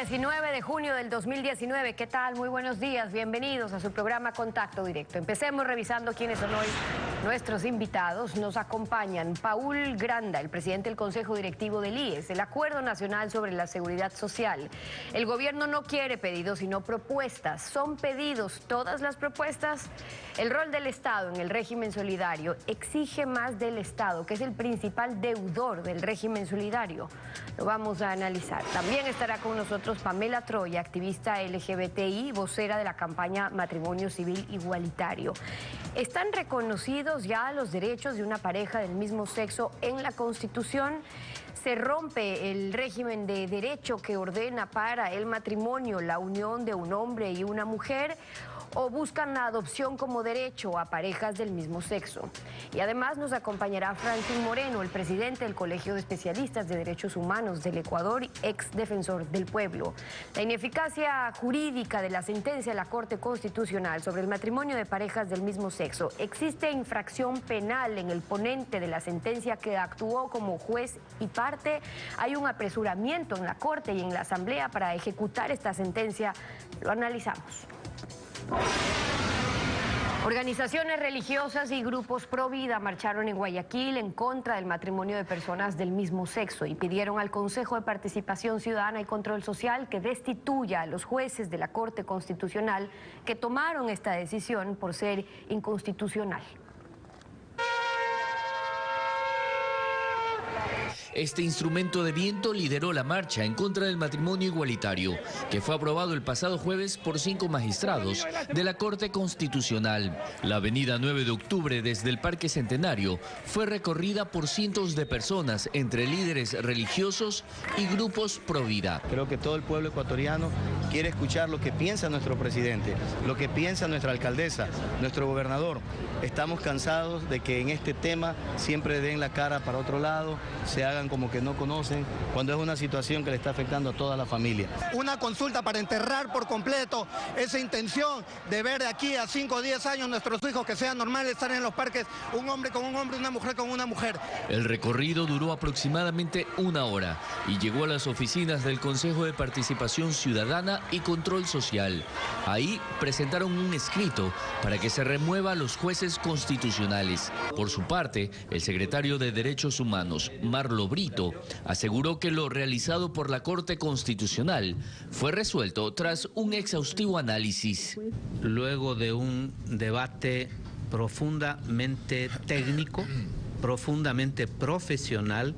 19 de junio del 2019. ¿Qué tal? Muy buenos días. Bienvenidos a su programa Contacto Directo. Empecemos revisando quiénes son hoy nuestros invitados. Nos acompañan Paul Granda, el presidente del Consejo Directivo del IES, el Acuerdo Nacional sobre la Seguridad Social. El gobierno no quiere pedidos, sino propuestas. ¿Son pedidos todas las propuestas? El rol del Estado en el régimen solidario exige más del Estado, que es el principal deudor del régimen solidario. Lo vamos a analizar. También estará con nosotros Pamela Troya, activista LGBTI, vocera de la campaña Matrimonio Civil Igualitario. ¿Están reconocidos ya los derechos de una pareja del mismo sexo en la Constitución? ¿Se rompe el régimen de derecho que ordena para el matrimonio la unión de un hombre y una mujer? ¿O buscan la adopción como derecho a parejas del mismo sexo? Y además nos acompañará Franklin Moreno, el presidente del Colegio de Especialistas de Derechos Humanos del Ecuador, ex defensor del pueblo. La ineficacia jurídica de la sentencia de la Corte Constitucional sobre el matrimonio de parejas del mismo sexo. ¿Existe infracción penal en el ponente de la sentencia que actuó como juez y parte? ¿Hay un apresuramiento en la Corte y en la Asamblea para ejecutar esta sentencia? Lo analizamos. Organizaciones religiosas y grupos pro vida marcharon en Guayaquil en contra del matrimonio de personas del mismo sexo y pidieron al Consejo de Participación Ciudadana y Control Social que destituya a los jueces de la Corte Constitucional que tomaron esta decisión por ser inconstitucional. Este instrumento de viento lideró la marcha en contra del matrimonio igualitario, que fue aprobado el pasado jueves por 5 magistrados de la Corte Constitucional. La avenida 9 de octubre desde el Parque Centenario fue recorrida por cientos de personas, entre líderes religiosos y grupos pro vida. Creo que todo el pueblo ecuatoriano quiere escuchar lo que piensa nuestro presidente, lo que piensa nuestra alcaldesa, nuestro gobernador. Estamos cansados de que en este tema siempre den la cara para otro lado, se hagan como que no conocen, cuando es una situación que le está afectando a toda la familia. Una consulta para enterrar por completo esa intención de ver de aquí a 5 o 10 años nuestros hijos que sea normal estar en los parques, un hombre con un hombre, una mujer con una mujer. El recorrido duró aproximadamente 1 hora y llegó a las oficinas del Consejo de Participación Ciudadana y Control Social. Ahí presentaron un escrito para que se remueva a los jueces constitucionales. Por su parte, el secretario de Derechos Humanos, Marlo Brito, aseguró que lo realizado por la Corte Constitucional fue resuelto tras un exhaustivo análisis. Luego de un debate profundamente técnico, profundamente profesional,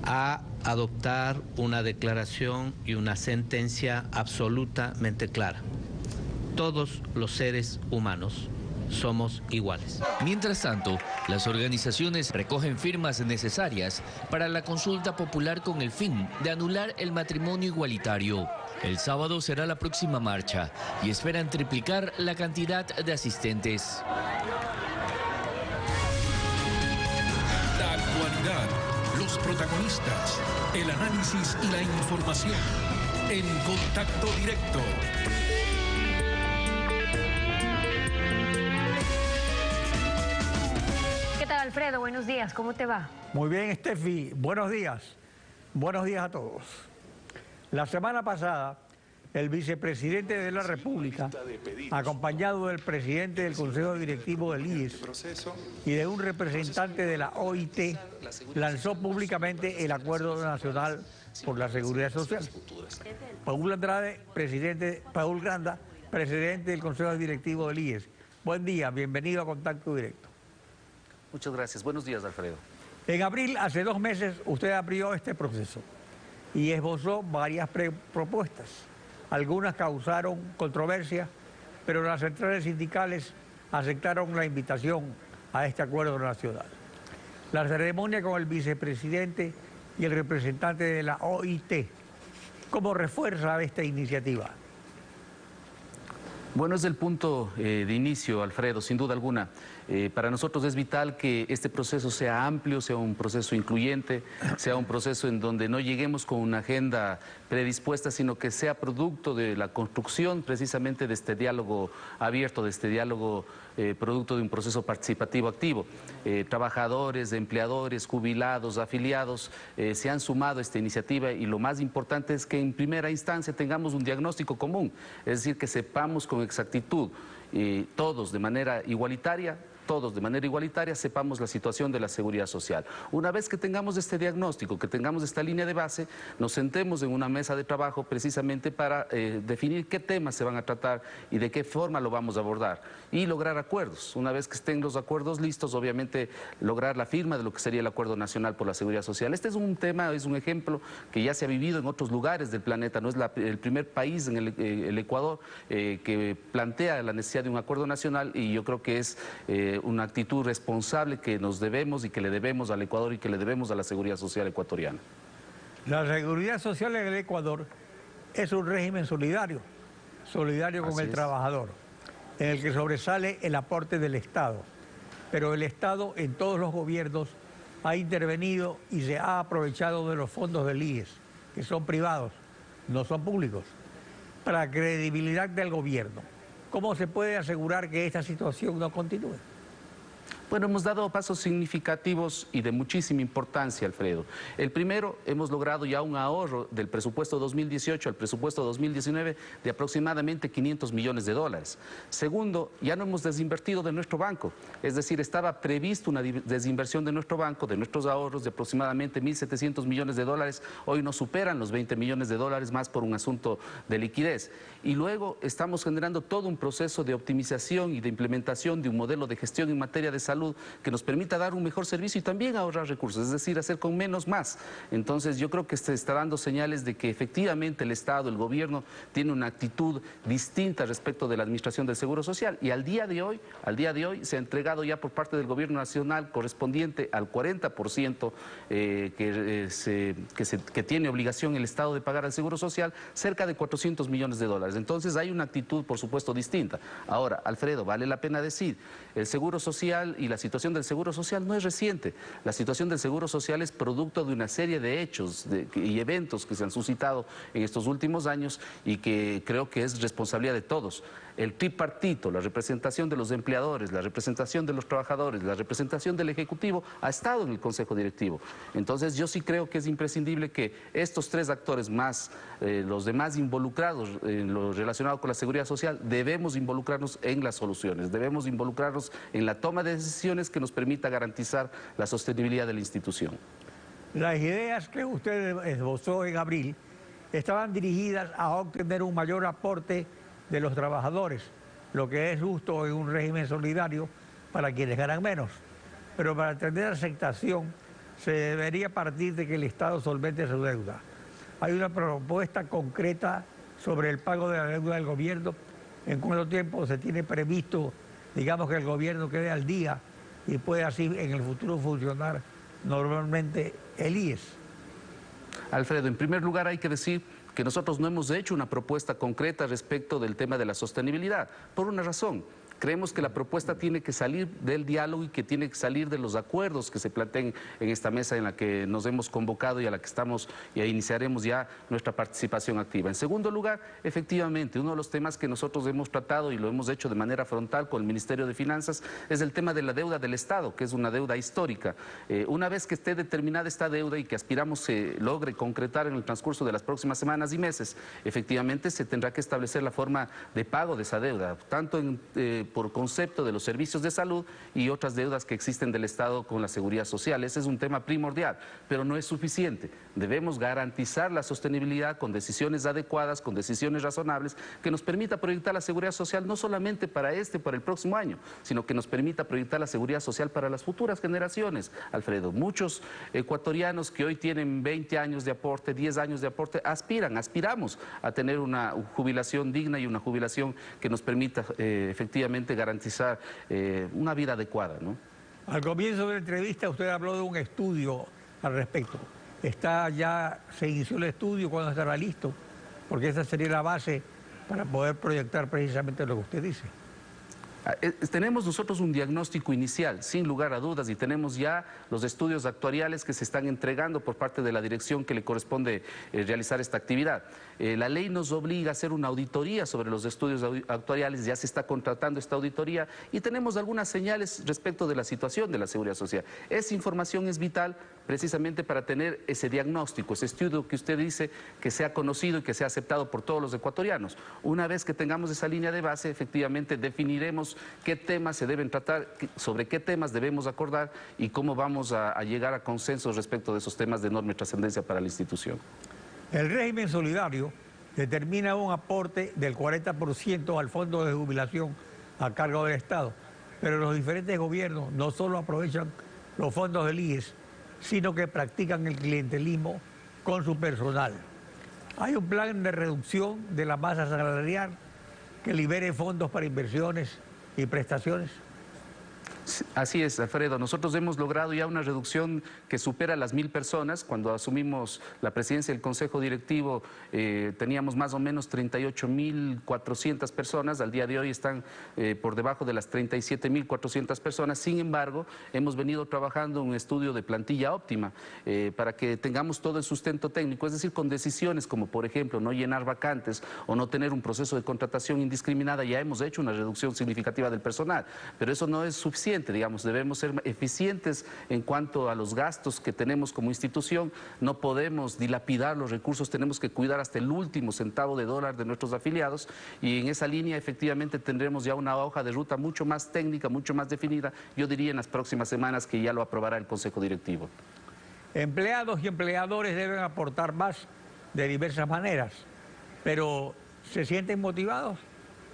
a adoptar una declaración y una sentencia absolutamente clara. Todos los seres humanos somos iguales. Mientras tanto, las organizaciones recogen firmas necesarias para la consulta popular con el fin de anular el matrimonio igualitario. El sábado será la próxima marcha y esperan triplicar la cantidad de asistentes. La actualidad, los protagonistas, el análisis y la información en Contacto Directo. ¿Qué tal, Alfredo? Buenos días, ¿cómo te va? Muy bien, Steffi, buenos días. Buenos días a todos. La semana pasada, el vicepresidente de la República, acompañado del presidente del Consejo Directivo del IES y de un representante de la OIT, lanzó públicamente el Acuerdo Nacional por la Seguridad Social. Paul Granda, presidente del Consejo Directivo del IES. Buen día, bienvenido a Contacto Directo. Muchas gracias. Buenos días, Alfredo. En abril, hace 2 meses, usted abrió este proceso y esbozó varias propuestas. Algunas causaron controversia, pero las centrales sindicales aceptaron la invitación a este acuerdo nacional. La ceremonia con el vicepresidente y el representante de la OIT, ¿cómo refuerza esta iniciativa? Bueno, es el punto de inicio, Alfredo, sin duda alguna. Para nosotros es vital que este proceso sea amplio, sea un proceso incluyente, sea un proceso en donde no lleguemos con una agenda predispuesta, sino que sea producto de la construcción precisamente de este diálogo abierto, de este diálogo producto de un proceso participativo activo. Trabajadores, empleadores, jubilados, afiliados se han sumado a esta iniciativa y lo más importante es que en primera instancia tengamos un diagnóstico común, es decir, que sepamos con exactitud todos de manera igualitaria sepamos la situación de la seguridad social. Una vez que tengamos este diagnóstico, que tengamos esta línea de base, nos sentemos en una mesa de trabajo precisamente para definir qué temas se van a tratar y de qué forma lo vamos a abordar y lograr acuerdos. Una vez que estén los acuerdos listos, obviamente lograr la firma de lo que sería el Acuerdo Nacional por la Seguridad Social. Este es un tema, es un ejemplo que ya se ha vivido en otros lugares del planeta. No es el primer país en el Ecuador que plantea la necesidad de un acuerdo nacional y yo creo que es una actitud responsable que nos debemos y que le debemos al Ecuador y que le debemos a la seguridad social ecuatoriana. La seguridad social en el Ecuador es un régimen solidario con el trabajador, en el que sobresale el aporte del Estado. Pero el Estado en todos los gobiernos ha intervenido y se ha aprovechado de los fondos del IES, que son privados, no son públicos, para la credibilidad del gobierno. ¿Cómo se puede asegurar que esta situación no continúe? Bueno, hemos dado pasos significativos y de muchísima importancia, Alfredo. El primero, hemos logrado ya un ahorro del presupuesto 2018 al presupuesto 2019 de aproximadamente $500 millones. Segundo, ya no hemos desinvertido de nuestro banco, es decir, estaba previsto una desinversión de nuestro banco, de nuestros ahorros de aproximadamente $1.700 millones, hoy nos superan los $20 millones más por un asunto de liquidez. Y luego estamos generando todo un proceso de optimización y de implementación de un modelo de gestión en materia de salud que nos permita dar un mejor servicio y también ahorrar recursos, es decir, hacer con menos más. Entonces yo creo que se está dando señales de que efectivamente el Estado, el gobierno, tiene una actitud distinta respecto de la administración del Seguro Social y al día de hoy se ha entregado ya por parte del gobierno nacional correspondiente al 40% que tiene obligación el Estado de pagar al Seguro Social, cerca de $400 millones. Entonces hay una actitud, por supuesto, distinta. Ahora, Alfredo, vale la pena decir, el Seguro Social y la situación del Seguro Social no es reciente. La situación del Seguro Social es producto de una serie de hechos y eventos que se han suscitado en estos últimos años y que creo que es responsabilidad de todos. El tripartito, la representación de los empleadores, la representación de los trabajadores, la representación del Ejecutivo, ha estado en el Consejo Directivo. Entonces yo sí creo que es imprescindible que estos tres actores más, los demás involucrados en lo relacionado con la seguridad social, debemos involucrarnos en las soluciones, debemos involucrarnos en la toma de decisiones que nos permita garantizar la sostenibilidad de la institución. Las ideas que usted esbozó en abril estaban dirigidas a obtener un mayor aporte de los trabajadores, lo que es justo en un régimen solidario para quienes ganan menos. Pero para tener aceptación se debería partir de que el Estado solvente su deuda. Hay una propuesta concreta sobre el pago de la deuda del gobierno. ¿En cuánto tiempo se tiene previsto, digamos, que el gobierno quede al día y pueda así en el futuro funcionar normalmente el IES? Alfredo, en primer lugar hay que decir que nosotros no hemos hecho una propuesta concreta respecto del tema de la sostenibilidad, por una razón. Creemos que la propuesta tiene que salir del diálogo y que tiene que salir de los acuerdos que se planteen en esta mesa en la que nos hemos convocado y a la que estamos y iniciaremos ya nuestra participación activa. En segundo lugar, efectivamente, uno de los temas que nosotros hemos tratado y lo hemos hecho de manera frontal con el Ministerio de Finanzas es el tema de la deuda del Estado, que es una deuda histórica. Una vez que esté determinada esta deuda y que aspiramos se logre concretar en el transcurso de las próximas semanas y meses, efectivamente se tendrá que establecer la forma de pago de esa deuda, tanto por concepto de los servicios de salud y otras deudas que existen del Estado con la seguridad social. Ese es un tema primordial, pero no es suficiente. Debemos garantizar la sostenibilidad con decisiones adecuadas, con decisiones razonables, que nos permita proyectar la seguridad social no solamente para el próximo año, sino que nos permita proyectar la seguridad social para las futuras generaciones. Alfredo, muchos ecuatorianos que hoy tienen 20 años de aporte, 10 años de aporte, aspiramos a tener una jubilación digna y una jubilación que nos permita efectivamente garantizar una vida adecuada, ¿no? Al comienzo de la entrevista usted habló de un estudio al respecto. Se inició el estudio, ¿cuándo estará listo? Porque esa sería la base para poder proyectar precisamente lo que usted dice. Tenemos nosotros un diagnóstico inicial, sin lugar a dudas, y tenemos ya los estudios actuariales que se están entregando por parte de la dirección que le corresponde realizar esta actividad. La ley nos obliga a hacer una auditoría sobre los estudios actuariales, ya se está contratando esta auditoría y tenemos algunas señales respecto de la situación de la seguridad social. Esa información es vital precisamente para tener ese diagnóstico, ese estudio que usted dice que sea conocido y que sea aceptado por todos los ecuatorianos. Una vez que tengamos esa línea de base, efectivamente definiremos qué temas se deben tratar, sobre qué temas debemos acordar y cómo vamos a llegar a consensos respecto de esos temas de enorme trascendencia para la institución. El régimen solidario determina un aporte del 40% al fondo de jubilación a cargo del Estado, pero los diferentes gobiernos no solo aprovechan los fondos del IES, sino que practican el clientelismo con su personal. Hay un plan de reducción de la masa salarial que libere fondos para inversiones y prestaciones. Así es, Alfredo. Nosotros hemos logrado ya una reducción que supera las 1000 personas. Cuando asumimos la presidencia del Consejo Directivo teníamos más o menos 38.400 personas. Al día de hoy están por debajo de las 37.400 personas. Sin embargo, hemos venido trabajando en un estudio de plantilla óptima para que tengamos todo el sustento técnico, es decir, con decisiones como, por ejemplo, no llenar vacantes o no tener un proceso de contratación indiscriminada. Ya hemos hecho una reducción significativa del personal, pero eso no es suficiente. Digamos, debemos ser eficientes en cuanto a los gastos que tenemos como institución. No podemos dilapidar los recursos, tenemos que cuidar hasta el último centavo de dólar de nuestros afiliados y en esa línea efectivamente tendremos ya una hoja de ruta mucho más técnica, mucho más definida, yo diría en las próximas semanas que ya lo aprobará el Consejo Directivo. Empleados y empleadores deben aportar más de diversas maneras, pero ¿se sienten motivados?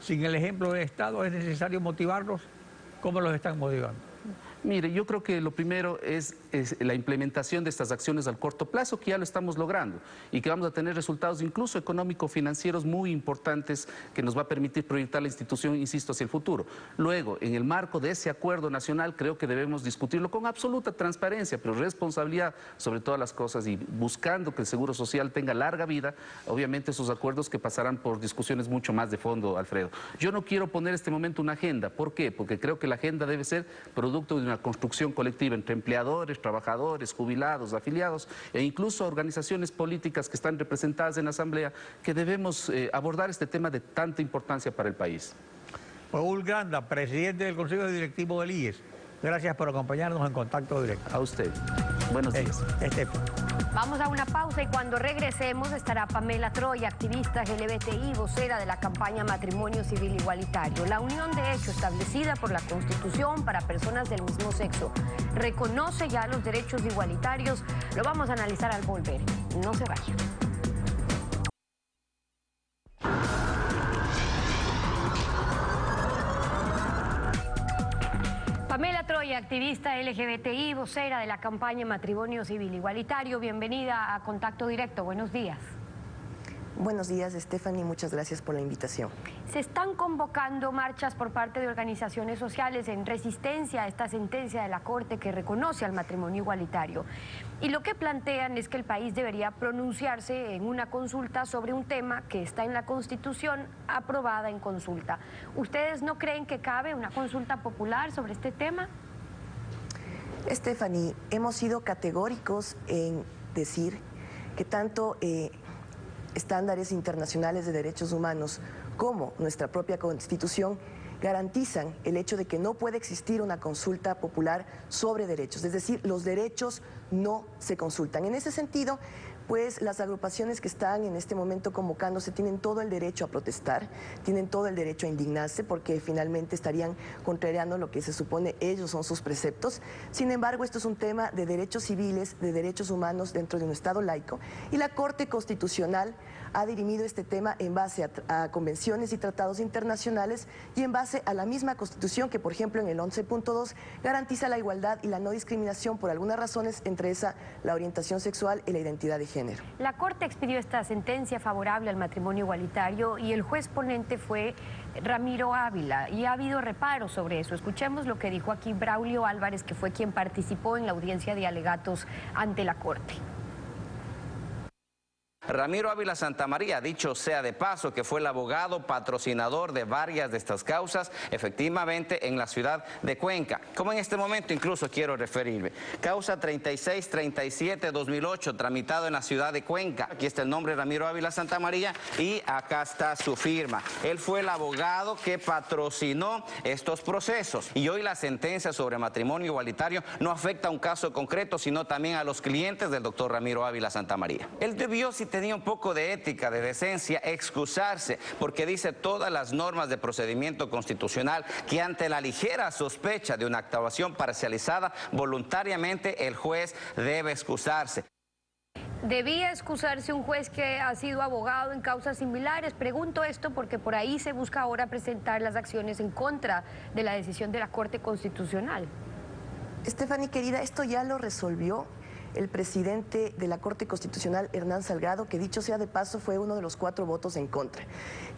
Sin el ejemplo del Estado es necesario motivarlos. ¿Cómo los están motivando? Mire, yo creo que lo primero es la implementación de estas acciones al corto plazo, que ya lo estamos logrando y que vamos a tener resultados incluso económico-financieros muy importantes que nos va a permitir proyectar la institución, insisto, hacia el futuro. Luego, en el marco de ese acuerdo nacional, creo que debemos discutirlo con absoluta transparencia, pero responsabilidad sobre todas las cosas y buscando que el Seguro Social tenga larga vida, obviamente esos acuerdos que pasarán por discusiones mucho más de fondo, Alfredo. Yo no quiero poner en este momento una agenda. ¿Por qué? Porque creo que la agenda debe ser producto de una construcción colectiva entre empleadores, trabajadores, jubilados, afiliados e incluso organizaciones políticas que están representadas en la Asamblea, que debemos abordar este tema de tanta importancia para el país. Paul Granda, presidente del Consejo Directivo del IES, gracias por acompañarnos en Contacto Directo. A usted. Buenos días. Vamos a una pausa y cuando regresemos estará Pamela Troya, activista LGBTI, vocera de la campaña Matrimonio Civil Igualitario. La unión de hecho establecida por la Constitución para personas del mismo sexo reconoce ya los derechos igualitarios. Lo vamos a analizar al volver. No se vayan. Pamela Troya, activista LGBTI, vocera de la campaña Matrimonio Civil Igualitario. Bienvenida a Contacto Directo. Buenos días. Buenos días, Stephanie. Muchas gracias por la invitación. Se están convocando marchas por parte de organizaciones sociales en resistencia a esta sentencia de la Corte que reconoce al matrimonio igualitario. Y lo que plantean es que el país debería pronunciarse en una consulta sobre un tema que está en la Constitución aprobada en consulta. ¿Ustedes no creen que cabe una consulta popular sobre este tema? Stephanie, hemos sido categóricos en decir que tanto estándares internacionales de derechos humanos como nuestra propia Constitución garantizan el hecho de que no puede existir una consulta popular sobre derechos, es decir, los derechos no se consultan. En ese sentido, pues las agrupaciones que están en este momento convocándose tienen todo el derecho a protestar, tienen todo el derecho a indignarse porque finalmente estarían contrariando lo que se supone ellos son sus preceptos. Sin embargo, esto es un tema de derechos civiles, de derechos humanos dentro de un Estado laico y la Corte Constitucional ha dirimido este tema en base a convenciones y tratados internacionales y en base a la misma Constitución que, por ejemplo, en el 11.2 garantiza la igualdad y la no discriminación por algunas razones, entre esa la orientación sexual y la identidad de género. La Corte expidió esta sentencia favorable al matrimonio igualitario y el juez ponente fue Ramiro Ávila y ha habido reparos sobre eso. Escuchemos lo que dijo aquí Braulio Álvarez, que fue quien participó en la audiencia de alegatos ante la Corte. Ramiro Ávila Santamaría, dicho sea de paso, que fue el abogado patrocinador de varias de estas causas, efectivamente en la ciudad de Cuenca. Como en este momento incluso quiero referirme. Causa 3637-2008, tramitado en la ciudad de Cuenca. Aquí está el nombre, Ramiro Ávila Santamaría, y acá está su firma. Él fue el abogado que patrocinó estos procesos. Y hoy la sentencia sobre matrimonio igualitario no afecta a un caso concreto, sino también a los clientes del doctor Ramiro Ávila Santamaría. Él debió, si tenía un poco de ética, de decencia, excusarse, porque dice todas las normas de procedimiento constitucional que ante la ligera sospecha de una actuación parcializada, voluntariamente el juez debe excusarse. ¿Debía excusarse un juez que ha sido abogado en causas similares? Pregunto esto porque por ahí se busca ahora presentar las acciones en contra de la decisión de la Corte Constitucional. Stephanie, querida, esto ya lo resolvió el presidente de la Corte Constitucional, Hernán Salgado, que dicho sea de paso fue uno de los 4 votos en contra.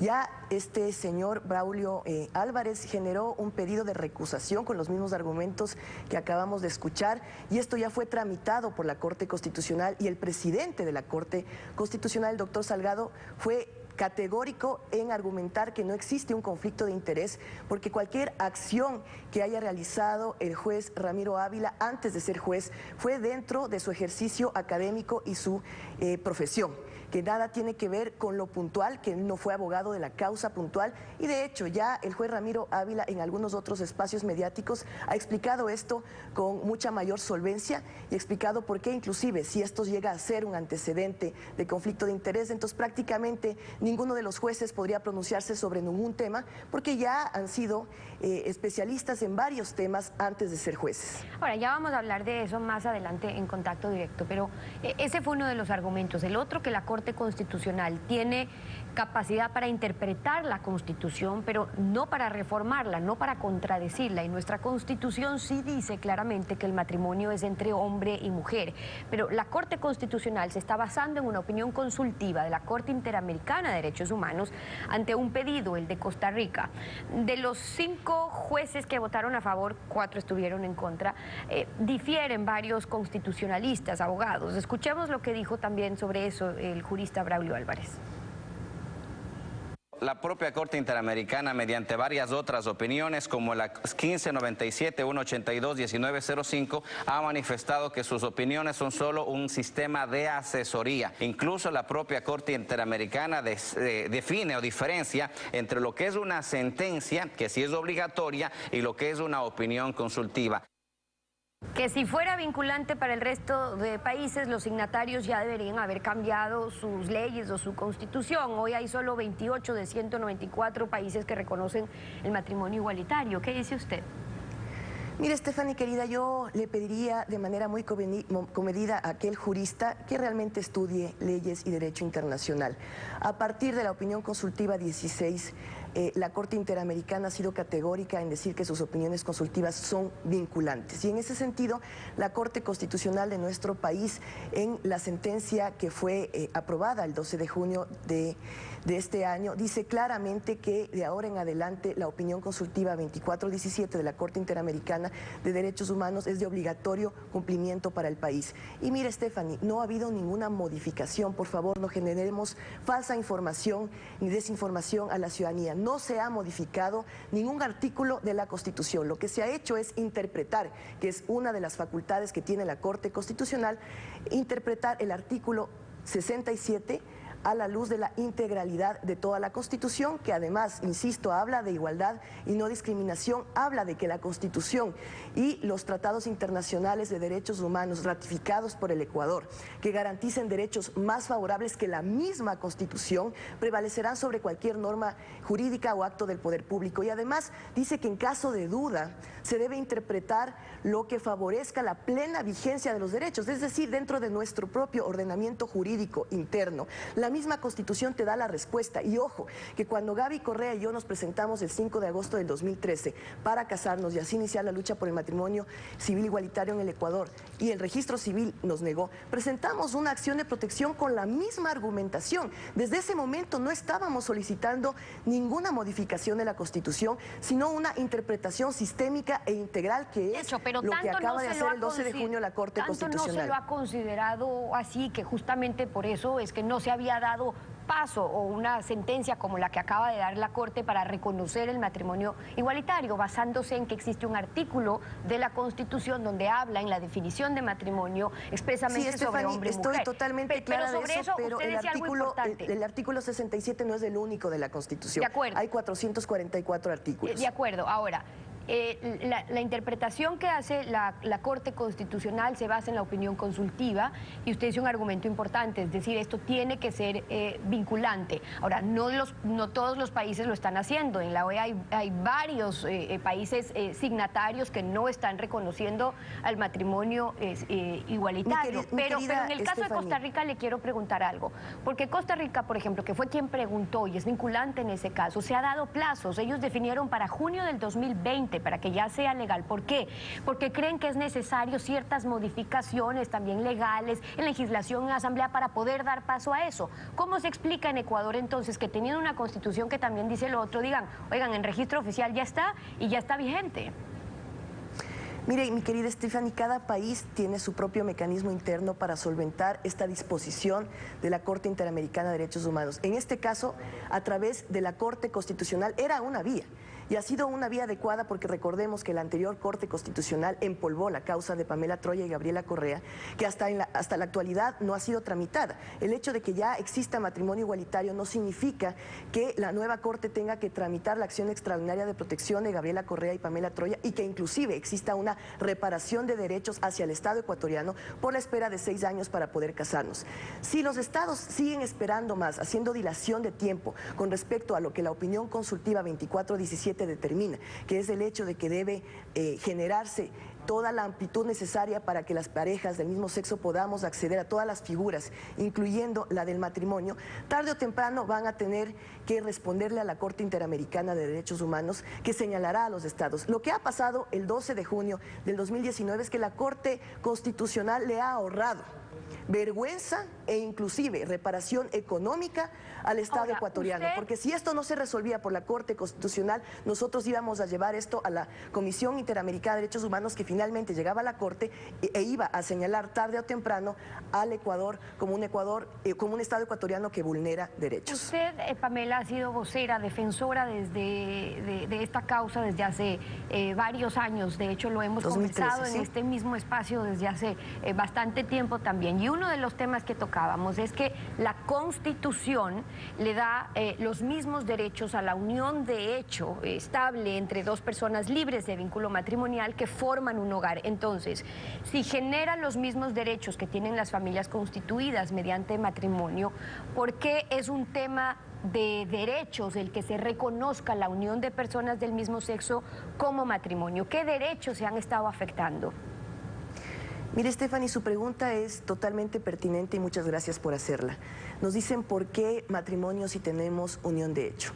Ya este señor Braulio Álvarez generó un pedido de recusación con los mismos argumentos que acabamos de escuchar, y esto ya fue tramitado por la Corte Constitucional, y el presidente de la Corte Constitucional, el doctor Salgado, fue categórico en argumentar que no existe un conflicto de interés, porque cualquier acción que haya realizado el juez Ramiro Ávila antes de ser juez fue dentro de su ejercicio académico y su profesión, que nada tiene que ver con lo puntual, que él no fue abogado de la causa puntual, y de hecho ya el juez Ramiro Ávila en algunos otros espacios mediáticos ha explicado esto con mucha mayor solvencia y ha explicado por qué, inclusive si esto llega a ser un antecedente de conflicto de interés, entonces prácticamente ninguno de los jueces podría pronunciarse sobre ningún tema, porque ya han sido especialistas en varios temas antes de ser jueces. Ahora, ya vamos a hablar de eso más adelante en Contacto Directo, pero ese fue uno de los argumentos. El otro, que la Corte Constitucional tiene capacidad para interpretar la Constitución, pero no para reformarla, no para contradecirla, y nuestra Constitución sí dice claramente que el matrimonio es entre hombre y mujer, pero la Corte Constitucional se está basando en una opinión consultiva de la Corte Interamericana de Derechos Humanos ante un pedido, el de Costa Rica. De los 5 jueces que votaron a favor, 4 estuvieron en contra. Difieren varios constitucionalistas, abogados. Escuchemos lo que dijo también sobre eso el jurista Braulio Álvarez. La propia Corte Interamericana, mediante varias otras opiniones, como la 1597-182-1905, ha manifestado que sus opiniones son solo un sistema de asesoría. Incluso la propia Corte Interamericana define o diferencia entre lo que es una sentencia, que sí es obligatoria, y lo que es una opinión consultiva. Que si fuera vinculante para el resto de países, los signatarios ya deberían haber cambiado sus leyes o su constitución. Hoy hay solo 28 de 194 países que reconocen el matrimonio igualitario. ¿Qué dice usted? Mire, Stephanie, querida, yo le pediría de manera muy comedida a aquel jurista que realmente estudie leyes y derecho internacional. A partir de la opinión consultiva 16, la Corte Interamericana ha sido categórica en decir que sus opiniones consultivas son vinculantes. Y en ese sentido, la Corte Constitucional de nuestro país, en la sentencia que fue aprobada el 12 de junio de este año, dice claramente que de ahora en adelante la opinión consultiva 2417 de la Corte Interamericana de Derechos Humanos es de obligatorio cumplimiento para el país. Y mire, Stephanie, no ha habido ninguna modificación. Por favor, no generemos falsa información ni desinformación a la ciudadanía. No se ha modificado ningún artículo de la Constitución. Lo que se ha hecho es interpretar, que es una de las facultades que tiene la Corte Constitucional, interpretar el artículo 67 a la luz de la integralidad de toda la Constitución, que además, insisto, habla de igualdad y no discriminación, habla de que la Constitución y los tratados internacionales de derechos humanos ratificados por el Ecuador, que garanticen derechos más favorables que la misma Constitución, prevalecerán sobre cualquier norma jurídica o acto del poder público. Y además dice que en caso de duda se debe interpretar lo que favorezca la plena vigencia de los derechos, es decir, dentro de nuestro propio ordenamiento jurídico interno. La misma Constitución te da la respuesta. Y ojo, que cuando Gaby Correa y yo nos presentamos el 5 de agosto del 2013 para casarnos y así iniciar la lucha por el matrimonio civil igualitario en el Ecuador, y el registro civil nos negó, presentamos una acción de protección con la misma argumentación. Desde ese momento no estábamos solicitando ninguna modificación de la Constitución, sino una interpretación sistémica e integral, que es lo que acaba de hacer el 12 de junio la Corte Constitucional. No se lo ha considerado así, que justamente por eso es que no se había dado paso o una sentencia como la que acaba de dar la Corte para reconocer el matrimonio igualitario, basándose en que existe un artículo de la Constitución donde habla en la definición de matrimonio expresamente sobre hombre y mujer. Estoy totalmente clara de eso, pero el artículo 67 no es el único de la Constitución. De acuerdo. Hay 444 artículos. De acuerdo. Ahora, la interpretación que hace la Corte Constitucional se basa en la opinión consultiva, y usted dice un argumento importante, es decir, esto tiene que ser vinculante. Ahora, no todos los países lo están haciendo. En la OEA hay varios países signatarios que no están reconociendo al matrimonio igualitario. Pero en el caso de Costa Rica le quiero preguntar algo, porque Costa Rica, por ejemplo, que fue quien preguntó y es vinculante en ese caso, se ha dado plazos. Ellos definieron para junio del 2020 para que ya sea legal. ¿Por qué? Porque creen que es necesario ciertas modificaciones también legales en legislación, en asamblea, para poder dar paso a eso. ¿Cómo se explica en Ecuador entonces que teniendo una constitución que también dice lo otro, digan, oigan, en registro oficial ya está y ya está vigente? Mire, mi querida Stephanie, cada país tiene su propio mecanismo interno para solventar esta disposición de la Corte Interamericana de Derechos Humanos. En este caso, a través de la Corte Constitucional, era una vía. Y ha sido una vía adecuada porque recordemos que la anterior Corte Constitucional empolvó la causa de Pamela Troya y Gabriela Correa, que hasta la actualidad no ha sido tramitada. El hecho de que ya exista matrimonio igualitario no significa que la nueva Corte tenga que tramitar la acción extraordinaria de protección de Gabriela Correa y Pamela Troya, y que inclusive exista una reparación de derechos hacia el Estado ecuatoriano por la espera de 6 años para poder casarnos. Si los estados siguen esperando más, haciendo dilación de tiempo con respecto a lo que la opinión consultiva 2417 determina, que es el hecho de que debe generarse toda la amplitud necesaria para que las parejas del mismo sexo podamos acceder a todas las figuras, incluyendo la del matrimonio, tarde o temprano van a tener que responderle a la Corte Interamericana de Derechos Humanos, que señalará a los estados. Lo que ha pasado el 12 de junio del 2019 es que la Corte Constitucional le ha ahorrado vergüenza e inclusive reparación económica al Estado ecuatoriano, porque si esto no se resolvía por la Corte Constitucional, nosotros íbamos a llevar esto a la Comisión Interamericana de Derechos Humanos, que finalmente llegaba a la Corte e iba a señalar tarde o temprano al Ecuador como un Estado ecuatoriano que vulnera derechos. Usted, Pamela, ha sido vocera, defensora de esta causa desde hace varios años. De hecho, lo hemos 2013, conversado en este mismo espacio desde hace bastante tiempo también. Y uno de los temas que tocábamos es que la Constitución le da los mismos derechos a la unión de hecho estable entre dos personas libres de vínculo matrimonial que forman un hogar. Entonces, si generan los mismos derechos que tienen las familias constituidas mediante matrimonio, ¿por qué es un tema de derechos el que se reconozca la unión de personas del mismo sexo como matrimonio? ¿Qué derechos se han estado afectando? Mire, Stephanie, su pregunta es totalmente pertinente y muchas gracias por hacerla. Nos dicen por qué matrimonio si tenemos unión de hecho.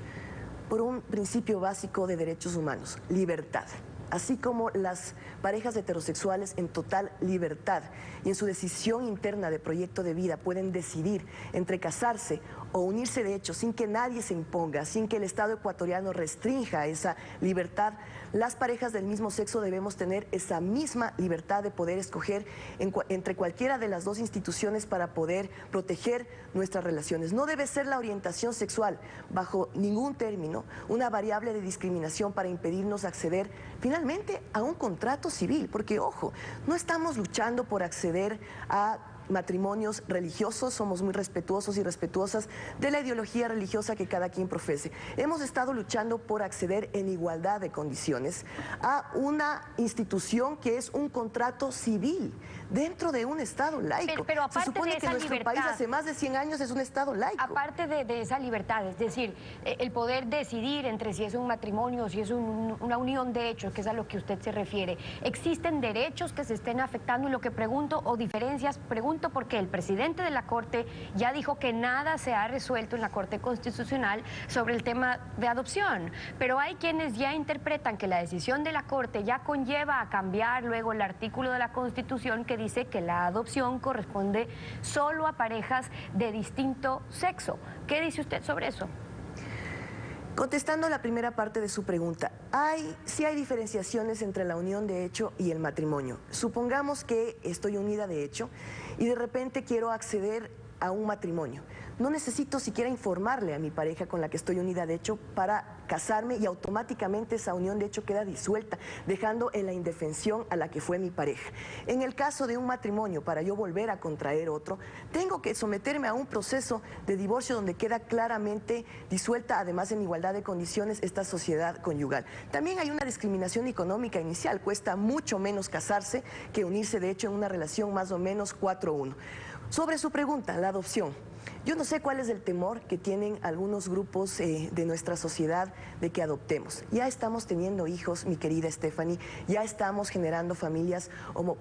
Por un principio básico de derechos humanos, libertad. Así como las parejas heterosexuales en total libertad y en su decisión interna de proyecto de vida pueden decidir entre casarse o unirse de hecho sin que nadie se imponga, sin que el Estado ecuatoriano restrinja esa libertad, las parejas del mismo sexo debemos tener esa misma libertad de poder escoger entre cualquiera de las dos instituciones para poder proteger nuestras relaciones. No debe ser la orientación sexual, bajo ningún término, una variable de discriminación para impedirnos acceder finalmente a un contrato civil, porque ojo, no estamos luchando por acceder a matrimonios religiosos, somos muy respetuosos y respetuosas de la ideología religiosa que cada quien profese. Hemos estado luchando por acceder en igualdad de condiciones a una institución que es un contrato civil dentro de un Estado laico. Pero aparte se supone de esa que nuestro libertad, país hace más de 100 años es un Estado laico. Aparte de esa libertad, es decir, el poder decidir entre si es un matrimonio o si es una unión de hechos, que es a lo que usted se refiere, ¿existen derechos que se estén afectando? Y lo que pregunto, o diferencias, pregunto pregunto porque el presidente de la Corte ya dijo que nada se ha resuelto en la Corte Constitucional sobre el tema de adopción, pero hay quienes ya interpretan que la decisión de la Corte ya conlleva a cambiar luego el artículo de la Constitución que dice que la adopción corresponde solo a parejas de distinto sexo. ¿Qué dice usted sobre eso? Contestando la primera parte de su pregunta, sí hay diferenciaciones entre la unión de hecho y el matrimonio. Supongamos que estoy unida de hecho y de repente quiero acceder a un matrimonio. No necesito siquiera informarle a mi pareja con la que estoy unida de hecho para casarme y automáticamente esa unión de hecho queda disuelta, dejando en la indefensión a la que fue mi pareja. En el caso de un matrimonio, para yo volver a contraer otro, tengo que someterme a un proceso de divorcio donde queda claramente disuelta, además en igualdad de condiciones, esta sociedad conyugal. También hay una discriminación económica inicial, cuesta mucho menos casarse que unirse de hecho en una relación más o menos 4-1. Sobre su pregunta, la adopción. Yo no sé cuál es el temor que tienen algunos grupos de nuestra sociedad de que adoptemos. Ya estamos teniendo hijos, mi querida Stephanie, ya estamos generando familias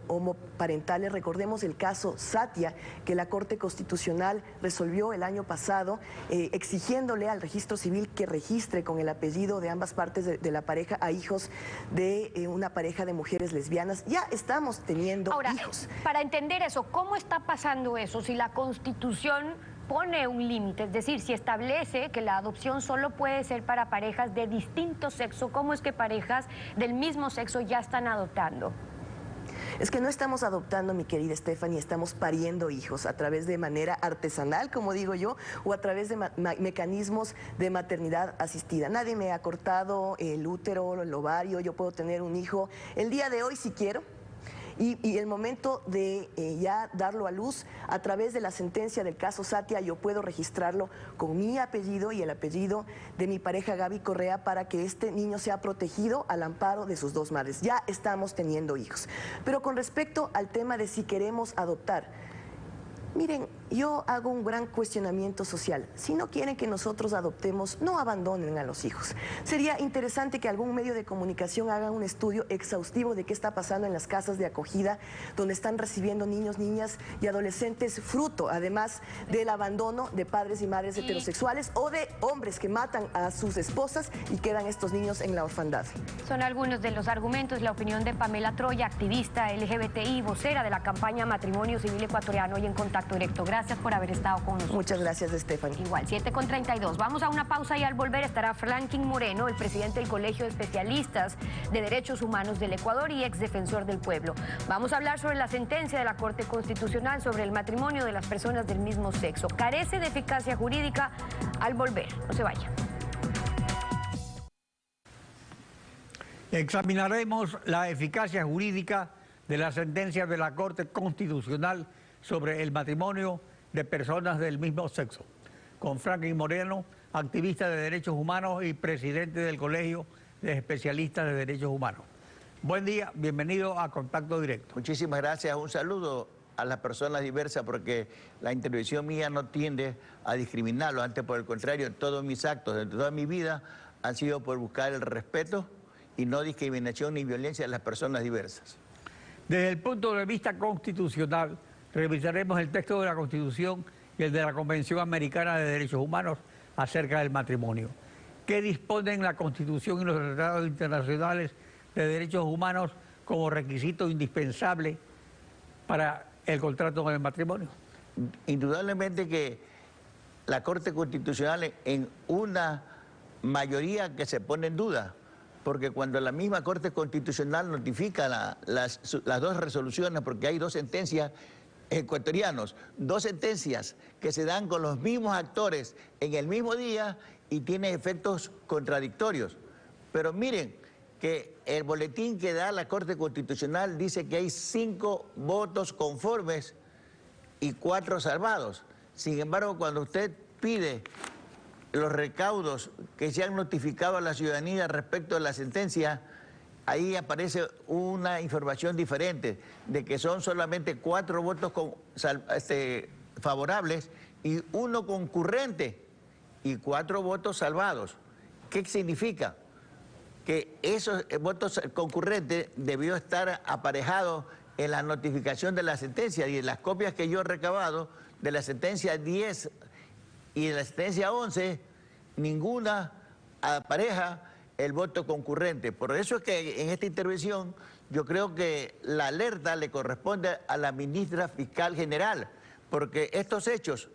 homoparentales. Recordemos el caso Satia, que la Corte Constitucional resolvió el año pasado, exigiéndole al registro civil que registre con el apellido de ambas partes de la pareja a hijos de una pareja de mujeres lesbianas. Ya estamos teniendo hijos. Para entender eso, ¿cómo está pasando eso si la Constitución pone un límite? Es decir, si establece que la adopción solo puede ser para parejas de distinto sexo, ¿cómo es que parejas del mismo sexo ya están adoptando? Es que no estamos adoptando, mi querida Stephanie, estamos pariendo hijos a través de manera artesanal, como digo yo, o a través de mecanismos de maternidad asistida. Nadie me ha cortado el útero, el ovario, yo puedo tener un hijo el día de hoy si quiero. Y el momento de ya darlo a luz, a través de la sentencia del caso Satia, yo puedo registrarlo con mi apellido y el apellido de mi pareja Gaby Correa para que este niño sea protegido al amparo de sus dos madres. Ya estamos teniendo hijos. Pero con respecto al tema de si queremos adoptar, miren, yo hago un gran cuestionamiento social. Si no quieren que nosotros adoptemos, no abandonen a los hijos. Sería interesante que algún medio de comunicación haga un estudio exhaustivo de qué está pasando en las casas de acogida, donde están recibiendo niños, niñas y adolescentes, fruto, además del abandono de padres y madres heterosexuales o de hombres que matan a sus esposas y quedan estos niños en la orfandad. Son algunos de los argumentos, la opinión de Pamela Troya, activista LGBTI, vocera de la campaña Matrimonio Civil Ecuatoriano y en Contacto Directo. Gracias por haber estado con nosotros. Muchas gracias, Stephanie. Igual, 7:32. Vamos a una pausa y al volver estará Franklin Moreno, el presidente del Colegio de Especialistas de Derechos Humanos del Ecuador y ex defensor del pueblo. Vamos a hablar sobre la sentencia de la Corte Constitucional sobre el matrimonio de las personas del mismo sexo. Carece de eficacia jurídica. Al volver, no se vaya. Examinaremos la eficacia jurídica de la sentencia de la Corte Constitucional sobre el matrimonio de personas del mismo sexo, con Franklin Moreno, activista de derechos humanos y presidente del Colegio de Especialistas de Derechos Humanos. Buen día, bienvenido a Contacto Directo. Muchísimas gracias, un saludo a las personas diversas porque la intervención mía no tiende a discriminarlo, antes por el contrario, todos mis actos de toda mi vida han sido por buscar el respeto y no discriminación ni violencia de las personas diversas. Desde el punto de vista constitucional, revisaremos el texto de la Constitución y el de la Convención Americana de Derechos Humanos acerca del matrimonio. ¿Qué disponen la Constitución y los tratados internacionales de derechos humanos como requisito indispensable para el contrato del matrimonio? Indudablemente que la Corte Constitucional en una mayoría que se pone en duda, porque cuando la misma Corte Constitucional notifica las dos resoluciones, porque hay dos sentencias ecuatorianos, dos sentencias que se dan con los mismos actores en el mismo día y tienen efectos contradictorios. Pero miren que el boletín que da la Corte Constitucional dice que hay 5 votos conformes y 4 salvados. Sin embargo, cuando usted pide los recaudos que se han notificado a la ciudadanía respecto de la sentencia, ahí aparece una información diferente, de que son solamente 4 votos favorables y 1 concurrente y 4 votos salvados. ¿Qué significa? Que esos votos concurrentes debió estar aparejados en la notificación de la sentencia, y en las copias que yo he recabado de la sentencia 10 y de la sentencia 11, ninguna apareja el voto concurrente. Por eso es que en esta intervención yo creo que la alerta le corresponde a la ministra fiscal general, porque estos hechos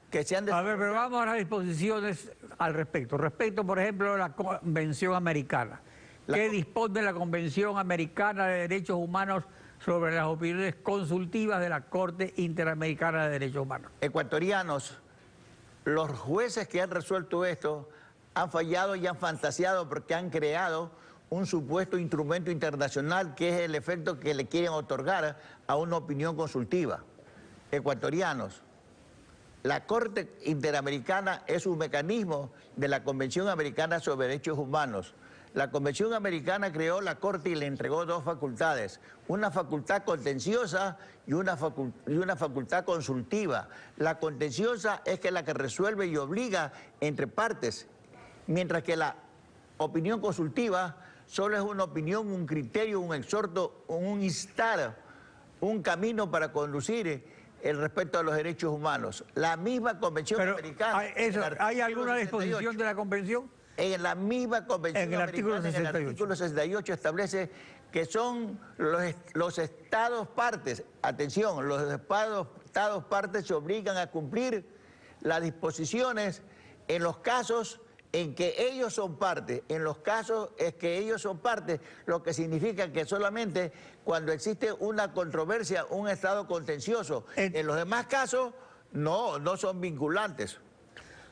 que se han... A ver, pero vamos a las disposiciones al respecto. Respecto, por ejemplo, a la Convención Americana. ¿Qué dispone la Convención Americana de Derechos Humanos sobre las opiniones consultivas de la Corte Interamericana de Derechos Humanos? Ecuatorianos, los jueces que han resuelto esto han fallado y han fantaseado porque han creado un supuesto instrumento internacional que es el efecto que le quieren otorgar a una opinión consultiva. Ecuatorianos, la Corte Interamericana es un mecanismo de la Convención Americana sobre Derechos Humanos. La Convención Americana creó la Corte y le entregó dos facultades, una facultad contenciosa y una facultad consultiva. La contenciosa es la que resuelve y obliga entre partes, mientras que la opinión consultiva solo es una opinión, un criterio, un exhorto, un instar, un camino para conducir el respeto a los derechos humanos. La misma Convención Americana... ¿Hay alguna disposición de la Convención? En la misma Convención Americana, en el artículo 68, establece que son los estados partes, atención, los estados partes se obligan a cumplir las disposiciones en los casos en que ellos son parte, en los casos en que ellos son parte, lo que significa que solamente cuando existe una controversia, un estado contencioso, en los demás casos no son vinculantes.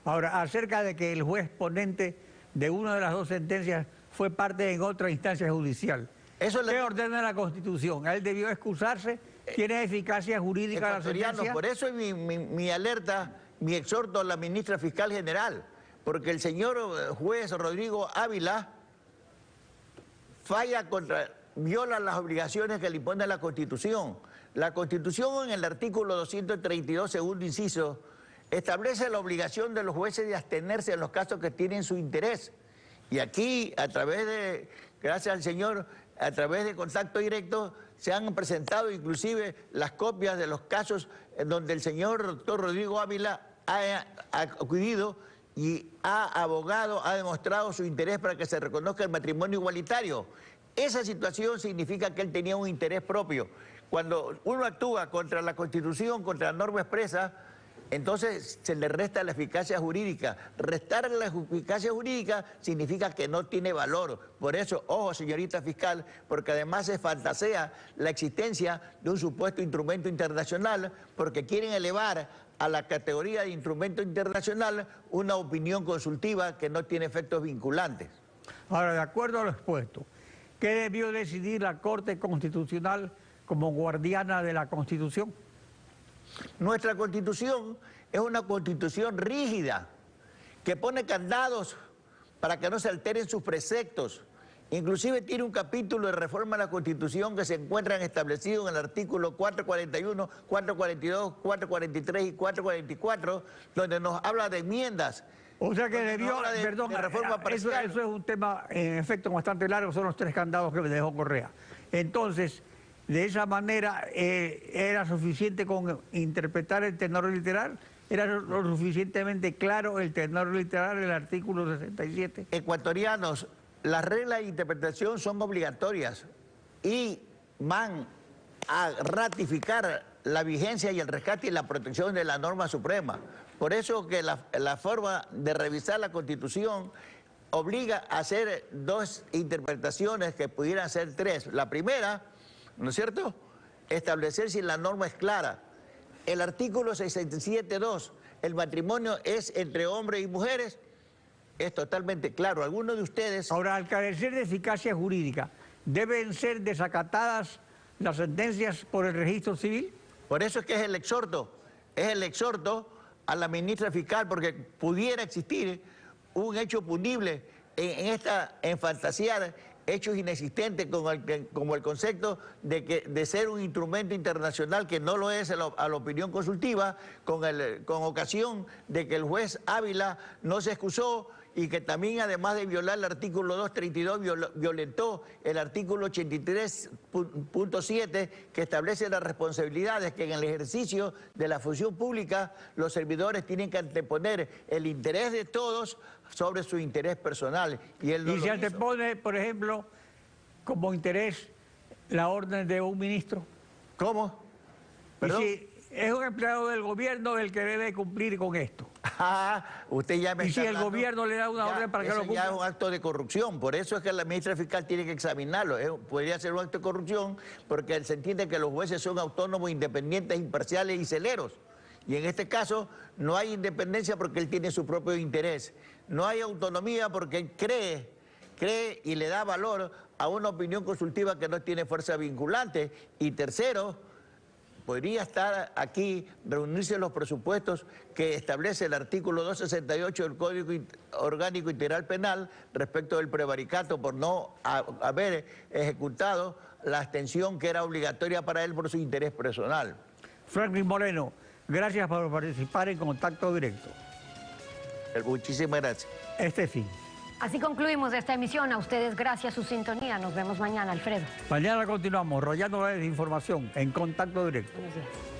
Ahora, acerca de que el juez ponente de una de las dos sentencias fue parte en otra instancia judicial, ¿qué ordena la Constitución? ¿Él debió excusarse? ¿Tiene eficacia jurídica la sentencia? Por eso es mi alerta, mi exhorto a la ministra fiscal general, porque el señor juez Rodrigo Ávila viola las obligaciones que le impone la Constitución. La Constitución, en el artículo 232, segundo inciso, establece la obligación de los jueces de abstenerse en los casos que tienen su interés. Y aquí, gracias al señor, a través de contacto directo, se han presentado inclusive las copias de los casos en donde el señor doctor Rodrigo Ávila ha acudido y ha abogado, ha demostrado su interés para que se reconozca el matrimonio igualitario. Esa situación significa que él tenía un interés propio. Cuando uno actúa contra la Constitución, contra la norma expresa, entonces se le resta la eficacia jurídica. Restar la eficacia jurídica significa que no tiene valor. Por eso, ojo, señorita fiscal, porque además se fantasea la existencia de un supuesto instrumento internacional, porque quieren elevar a la categoría de instrumento internacional una opinión consultiva que no tiene efectos vinculantes. Ahora, de acuerdo a lo expuesto, ¿qué debió decidir la Corte Constitucional como guardiana de la Constitución? Nuestra Constitución es una Constitución rígida, que pone candados para que no se alteren sus preceptos. Inclusive tiene un capítulo de reforma a la Constitución que se encuentran establecidos en el artículo 441, 442, 443 y 444, donde nos habla de enmiendas. O sea que debió, perdón, eso es un tema en efecto bastante largo, son los 3 candados que me dejó Correa. Entonces, de esa manera, ¿era suficiente con interpretar el tenor literal? ¿Era lo suficientemente claro el tenor literal del artículo 67? Ecuatorianos, las reglas de interpretación son obligatorias y van a ratificar la vigencia y el rescate y la protección de la norma suprema. Por eso que la forma de revisar la Constitución obliga a hacer 2 interpretaciones que pudieran ser 3. La primera, ¿no es cierto?, establecer si la norma es clara. El artículo 67.2, el matrimonio es entre hombres y mujeres, es totalmente claro. Algunos de ustedes... Ahora, al carecer de eficacia jurídica, ¿deben ser desacatadas las sentencias por el registro civil? Por eso es que es el exhorto a la ministra fiscal, porque pudiera existir un hecho punible en fantasear hechos inexistentes como el concepto de ser un instrumento internacional que no lo es a la opinión consultiva, con ocasión de que el juez Ávila no se excusó y que también, además de violar el artículo 232, violentó el artículo 83.7, que establece las responsabilidades que en el ejercicio de la función pública los servidores tienen que anteponer el interés de todos sobre su interés personal. Y él no se antepone, por ejemplo, como interés la orden de un ministro. ¿Cómo? ¿Perdón? Y si es un empleado del gobierno el que debe cumplir con esto. Usted ya me y está si el dando, gobierno le da una orden para que lo cumpla. Ya es un acto de corrupción, por eso es que la ministra fiscal tiene que examinarlo. Podría ser un acto de corrupción porque se entiende que los jueces son autónomos, independientes, imparciales y celeros. Y en este caso no hay independencia porque él tiene su propio interés. No hay autonomía porque él cree y le da valor a una opinión consultiva que no tiene fuerza vinculante. Y tercero, podría estar aquí, reunirse los presupuestos que establece el artículo 268 del Código Orgánico Integral Penal respecto del prevaricato por no haber ejecutado la abstención que era obligatoria para él por su interés personal. Franklin Moreno, gracias por participar en Contacto Directo. Muchísimas gracias. Fin. Así concluimos esta emisión. A ustedes gracias su sintonía. Nos vemos mañana, Alfredo. Mañana continuamos rollando la desinformación en Contacto Directo. Buenos días.